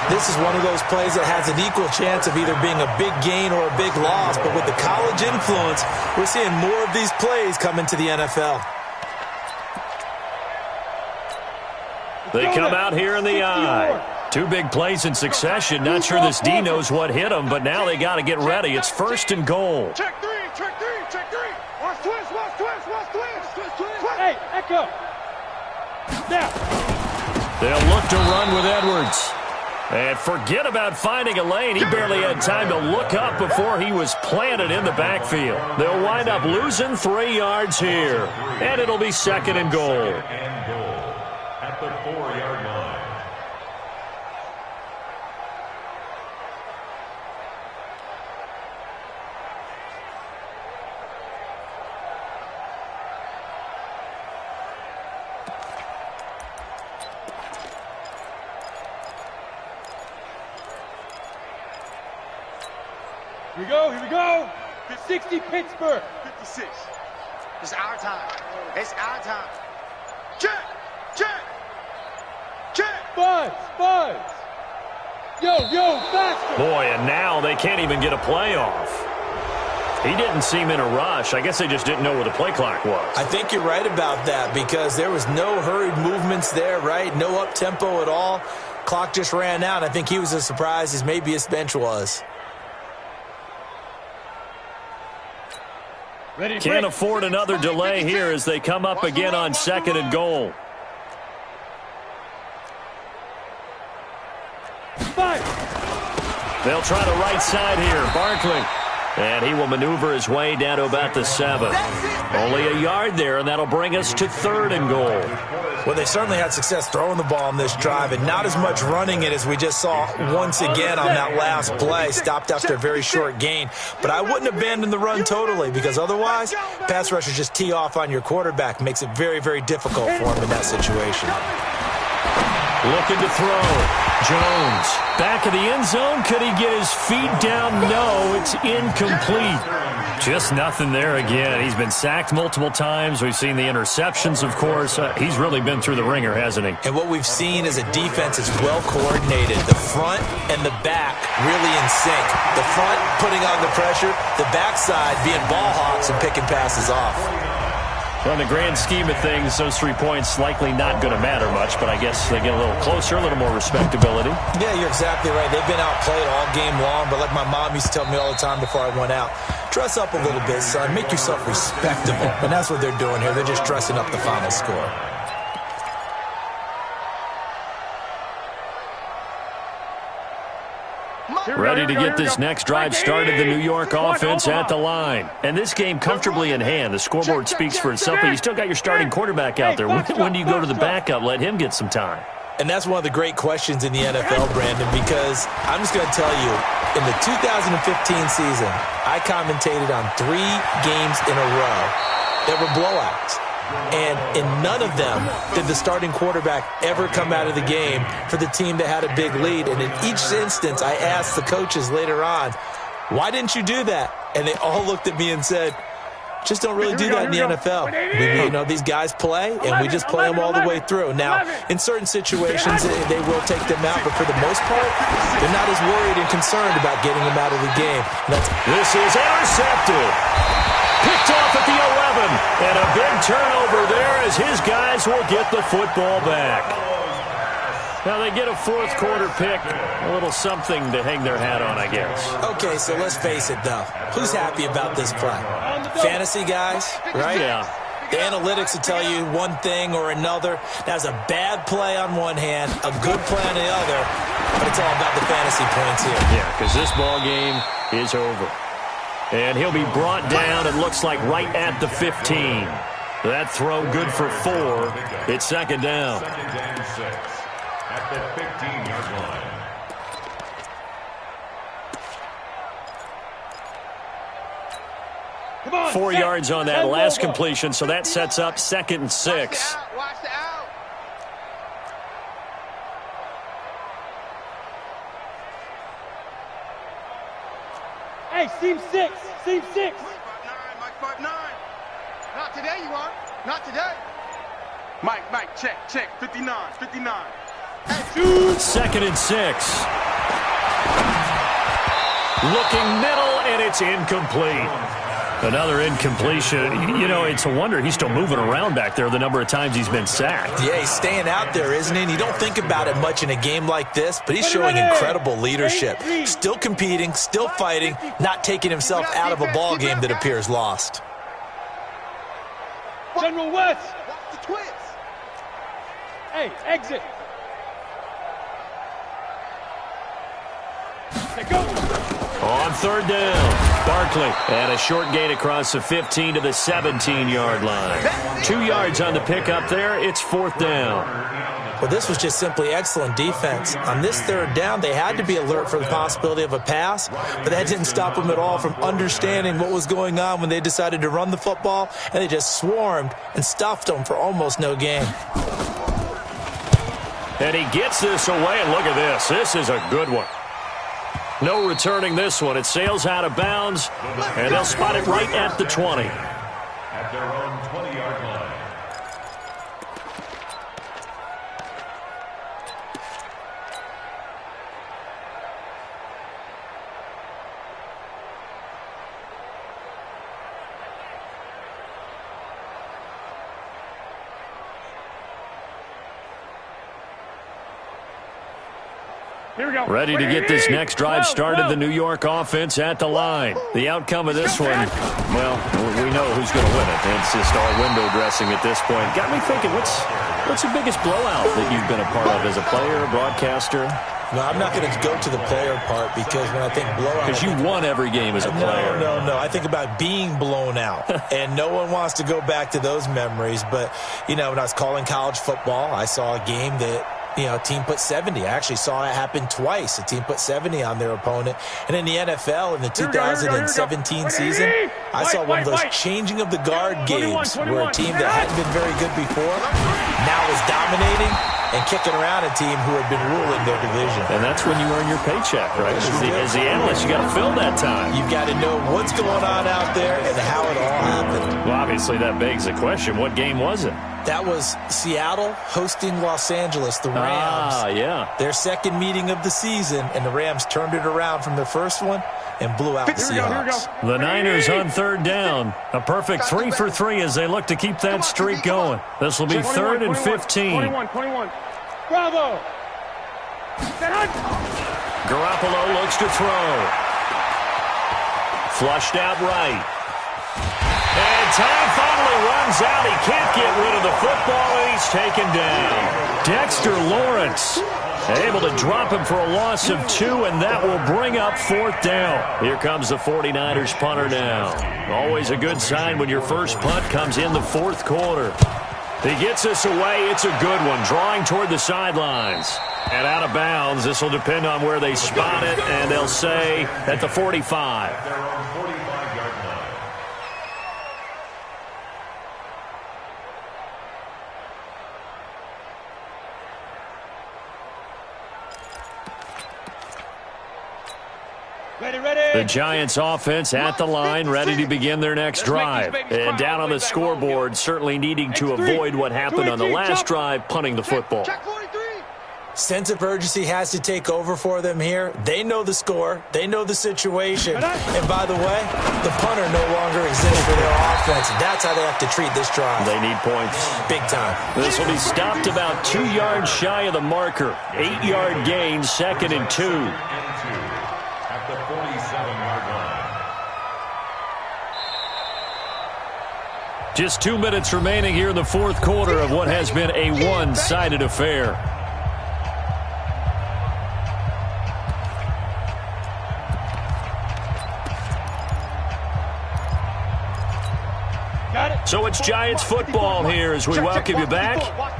This is one of those plays that has an equal chance of either being a big gain or a big loss, but with the college influence, we're seeing more of these plays come into the NFL. They come out here in the eye. 2 big plays in succession. Not sure this D knows what hit them, but now they got to get ready. It's 1st and goal. Check three. Watch twist. Hey, Echo. Now. They'll look to run with Edwards. And forget about finding a lane. He barely had time to look up before he was planted in the backfield. They'll wind up losing 3 yards here. And it'll be 2nd and goal. At the 4-yard line. Here we go. 60 Pittsburgh. 56. It's our time. It's our time. Check. Buzz. Yo, faster. Boy, and now they can't even get a play off. He didn't seem in a rush. I guess they just didn't know where the play clock was. I think you're right about that because there was no hurried movements there, right? No up-tempo at all. Clock just ran out. I think he was as surprised as maybe his bench was. Can't afford another delay here as they come up again on 2nd and goal. They'll try the right side here. Barkley. And he will maneuver his way down to about the 7. Only a yard there, and that'll bring us to 3rd and goal. Well, they certainly had success throwing the ball on this drive, and not as much running it as we just saw once again on that last play. Stopped after a very short gain. But I wouldn't abandon the run totally because otherwise, pass rushers just tee off on your quarterback. Makes it very, very difficult for him in that situation. Looking to throw. Jones. Back of the end zone. Could he get his feet down? No, it's incomplete. Just nothing there again. He's been sacked multiple times. We've seen the interceptions, of course. He's really been through the ringer, hasn't he? And what we've seen is a defense is well coordinated. The front and the back really in sync. The front putting on the pressure. The backside being ball hawks and picking passes off. Well, in the grand scheme of things, those 3 points likely not going to matter much, but I guess they get a little closer, a little more respectability. Yeah, you're exactly right. They've been outplayed all game long, but like my mom used to tell me all the time before I went out, dress up a little bit, son. Make yourself respectable. And that's what they're doing here. They're just dressing up the final score. Ready to get this next drive started, the New York offense at the line. And this game comfortably in hand. The scoreboard speaks for itself, but you still got your starting quarterback out there. When do you go to the backup? Let him get some time. And that's one of the great questions in the NFL, Brandon, because I'm just going to tell you, in the 2015 season, I commentated on 3 games in a row that were blowouts. And in none of them did the starting quarterback ever come out of the game for the team that had a big lead. And in each instance, I asked the coaches later on, why didn't you do that? And they all looked at me and said, just don't really do that in the NFL. These guys play, and we just play them all the way through. Now, in certain situations, they will take them out, but for the most part, they're not as worried and concerned about getting them out of the game. This is intercepted. Picked off at the 11, and a big turnover there as his guys will get the football back. Now they get a 4th quarter pick, a little something to hang their hat on, I guess. Okay, so let's face it, though. Who's happy about this play? Fantasy guys, right? Yeah. The analytics will tell you one thing or another. That's a bad play on one hand, a good play on the other, but it's all about the fantasy points here. Yeah, because this ball game is over. And he'll be brought down, it looks like, right at the 15. That throw good for 4. It's 2nd down. 2nd and 6 at the 15-yard line. 4 yards on that last completion, so that sets up 2nd and 6. Watch the out. Hey, seam 6. Mike 5'9". Not today, you are. Not today. Mike, check. 59. Hey, 2nd and 6. Looking middle, and it's incomplete. Another incompletion. It's a wonder he's still moving around back there the number of times he's been sacked. Yeah, he's staying out there, isn't he? And you don't think about it much in a game like this, but he's showing incredible leadership. Still competing, still fighting, not taking himself out of a ball game that appears lost. General West. watch the twins. Hey, exit. On third down, Barkley. And a short gain across the 15 to the 17-yard line. 2 yards on the pickup there. It's fourth down. Well, this was just simply excellent defense. On this third down, they had to be alert for the possibility of a pass, but that didn't stop them at all from understanding what was going on when they decided to run the football, and they just swarmed and stuffed them for almost no gain. And he gets this away, and look at this. This is a good one. No returning this one. It sails out of bounds, and they'll spot it right at the 20. At their own 20-yard line. Here we go. Ready to get this next drive started, the New York offense at the line. The outcome of this one, well, we know who's going to win it. It's just all window dressing at this point. Got me thinking, what's the biggest blowout that you've been a part of as a player, a broadcaster? No, I'm not going to go to the player part because when I think blowout... Because you won every game as a player. No. I think about being blown out, and no one wants to go back to those memories. But, when I was calling college football, I saw a game that... a team put 70. I actually saw it happen twice. A team put 70 on their opponent. And in the NFL, in the 2017 season, I saw one of those changing of the guard games where a team that hadn't been very good before now is dominating and kicking around a team who had been ruling their division. And that's when you earn your paycheck, right? As the analyst, you got to fill that time. You've got to know what's going on out there and how it all happened. Well, obviously, that begs the question, what game was it? That was Seattle hosting Los Angeles, the Rams. Yeah. Their second meeting of the season, and the Rams turned it around from their first one and blew out the Seahawks. The Niners on third down. A perfect 3 for 3 as they look to keep that streak going. This will be 3rd and 15. 21. Bravo. Garoppolo looks to throw. Flushed out right. And time finally runs out. He can't get rid of the football, and he's taken down. Dexter Lawrence able to drop him for a loss of 2, and that will bring up 4th down. Here comes the 49ers punter now. Always a good sign when your first punt comes in the 4th quarter. He gets this away. It's a good one, drawing toward the sidelines. And out of bounds. This will depend on where they spot it, and they'll say at the 45. The Giants offense at the line, ready to begin their next drive. And down on the scoreboard, certainly needing to avoid what happened on the last drive, punting the football. Sense of urgency has to take over for them here. They know the score. They know the situation. And by the way, the punter no longer exists for their offense. That's how they have to treat this drive. They need points. Big time. This will be stopped about 2 yards shy of the marker. 8-yard gain, 2nd and 2. At the 47-yard line. Just 2 minutes remaining here in the 4th quarter of what has been a one-sided affair. So it's Giants football here as we welcome you back.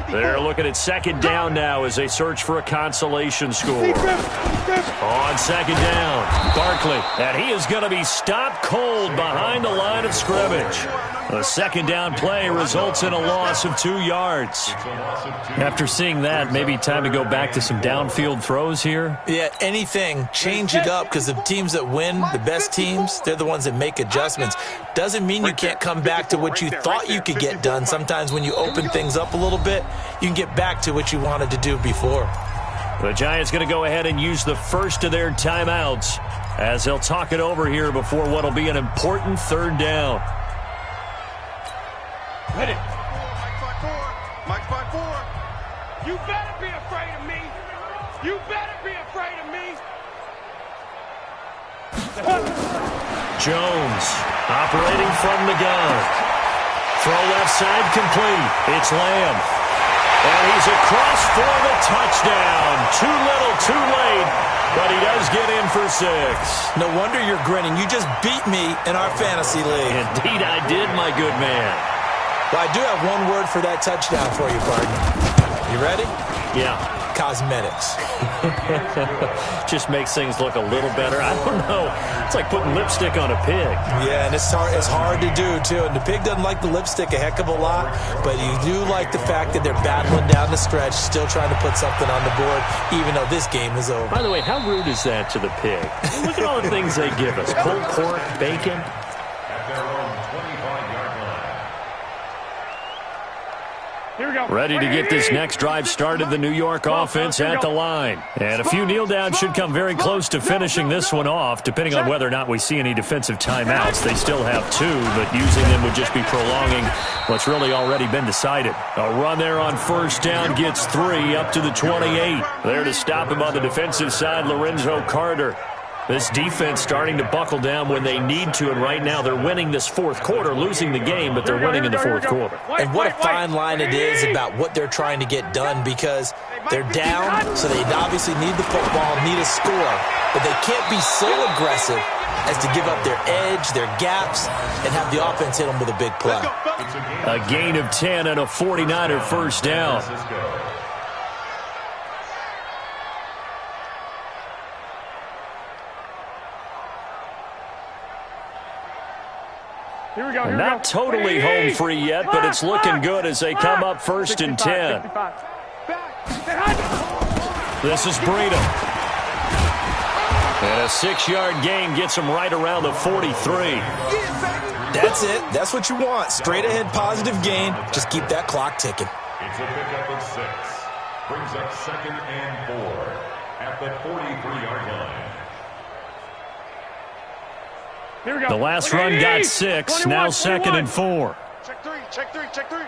They're looking at 2nd down now as they search for a consolation score. On 2nd down, Barkley, and he is going to be stopped cold behind the line of scrimmage. A 2nd down play results in a loss of 2 yards. After seeing that, maybe time to go back to some downfield throws here. Yeah, anything. Change it up because the teams that win, the best teams, they're the ones that make adjustments. Doesn't mean you can't come back to what you thought you could get done. Sometimes when you open things up a little bit, you can get back to what you wanted to do before. The Giants going to go ahead and use the first of their timeouts as they'll talk it over here before what will be an important 3rd down. Hit it. Mike 5-4. You better be afraid of me. You better be afraid of me. Jones operating from the gun. Throw left side complete. It's Lamb. And he's across for the touchdown. Too little, too late, but he does get in for 6. No wonder you're grinning. You just beat me in our fantasy league. Indeed I did, my good man. Well, I do have one word for that touchdown for you, partner. You ready? Yeah. Cosmetics. Just makes things look a little better. I don't know. It's like putting lipstick on a pig. Yeah, and it's hard to do, too. And the pig doesn't like the lipstick a heck of a lot, but you do like the fact that they're battling down the stretch, still trying to put something on the board, even though this game is over. By the way, how rude is that to the pig? Look at all the things they give us. Pulled pork, bacon. At their own 25-yard line. Here we go. Ready to get this next drive started, the New York offense at the line. And a few kneel downs should come very close to finishing this one off, depending on whether or not we see any defensive timeouts. They still have 2, but using them would just be prolonging what's really already been decided. A run there on first down gets 3 up to the 28. There to stop him on the defensive side, Lorenzo Carter. This defense starting to buckle down when they need to, and right now they're winning this fourth quarter, losing the game, but they're winning in the fourth quarter. And what a fine line it is about what they're trying to get done, because they're down, so they obviously need the football, need a score, but they can't be so aggressive as to give up their edge, their gaps, and have the offense hit them with a big play. A gain of 10 and a 49er first down. Here we go. Not totally home free yet, but it's looking good as they come up first and 10. This is Breida. And a 6-yard gain gets him right around the 43. That's it. That's what you want. Straight ahead positive gain. Just keep that clock ticking. It's a pickup of 6. Brings up 2nd and 4 at the 43-yard line. Here we go. The last run got 6, now 2nd and 4. Check 3, check 3, check 3.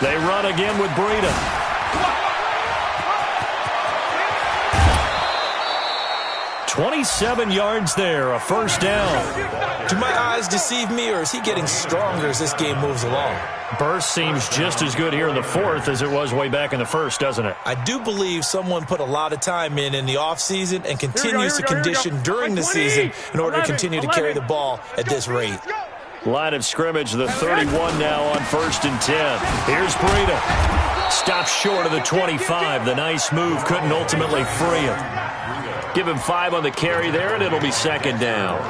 They run again with Breida. "27 yards there, a first down." Do my eyes deceive me, or is he getting stronger as this game moves along? Burst seems just as good here in the fourth as it was way back in the first, doesn't it? I do believe someone put a lot of time in the offseason and continues to condition during the season in order to continue to carry the ball at this rate. Line of scrimmage, the 31 now on 1st and 10. Here's Breida. Stops short of the 25. The nice move couldn't ultimately free him. Give him 5 on the carry there, and it'll be 2nd down.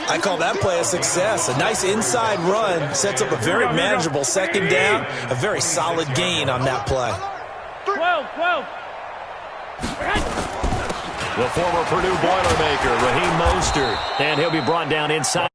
I call that play a success. A nice inside run sets up a very manageable 2nd down. A very solid gain on that play. 12. The former Purdue Boilermaker, Raheem Mostert, and he'll be brought down inside.